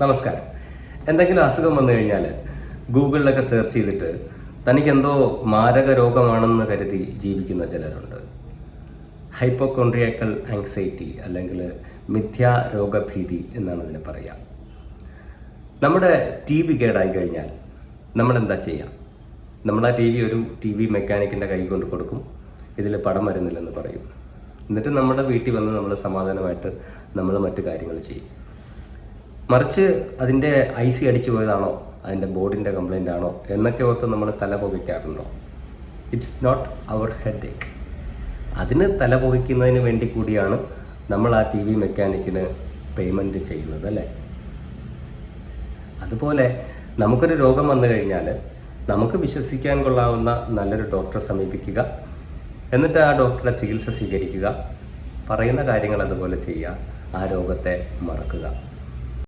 നമസ്കാരം. എന്തെങ്കിലും അസുഖം വന്നു കഴിഞ്ഞാൽ ഗൂഗിളിലൊക്കെ സെർച്ച് ചെയ്തിട്ട് തനിക്കെന്തോ മാരക രോഗമാണെന്ന് കരുതി ജീവിക്കുന്ന ചിലരുണ്ട്. ഹൈപ്പോകോൺട്രിയാക്കൽ ആങ്സൈറ്റി അല്ലെങ്കിൽ മിഥ്യാ രോഗഭീതി എന്നാണ് അതിനെ പറയുക. നമ്മുടെ ടി വി കേടായി കഴിഞ്ഞാൽ നമ്മളെന്താ ചെയ്യുക? നമ്മൾ ആ ഒരു ടി വി മെക്കാനിക്കിൻ്റെ കൈ കൊണ്ട് കൊടുക്കും, ഇതിൽ പടം വരുന്നില്ലെന്ന് പറയും. എന്നിട്ട് നമ്മുടെ വീട്ടിൽ വന്ന് നമ്മൾ സമാധാനമായിട്ട് നമ്മൾ മറ്റു കാര്യങ്ങൾ ചെയ്യും. മറിച്ച് അതിൻ്റെ IC അടിച്ചു പോയതാണോ, അതിൻ്റെ ബോർഡിൻ്റെ കംപ്ലൈൻ്റ് ആണോ എന്നൊക്കെ ഓർത്ത് നമ്മൾ തല പുകയ്ക്കാറുണ്ടോ? ഇറ്റ്സ് നോട്ട് അവർ ഹെഡ് ഏക്ക്. അതിന് തല പുകയ്ക്കുന്നതിന് വേണ്ടി കൂടിയാണ് നമ്മൾ ആ ടി വി മെക്കാനിക്കിന് പേയ്മെൻറ്റ് ചെയ്യുന്നത്, അല്ലേ? അതുപോലെ നമുക്കൊരു രോഗം വന്നു കഴിഞ്ഞാൽ നമുക്ക് വിശ്വസിക്കാൻ കൊള്ളാവുന്ന നല്ലൊരു ഡോക്ടറെ സമീപിക്കുക, എന്നിട്ട് ആ ഡോക്ടറെ ചികിത്സ സ്വീകരിക്കുക, പറയുന്ന കാര്യങ്ങൾ അതുപോലെ ചെയ്യുക, ആ രോഗത്തെ മറക്കുക.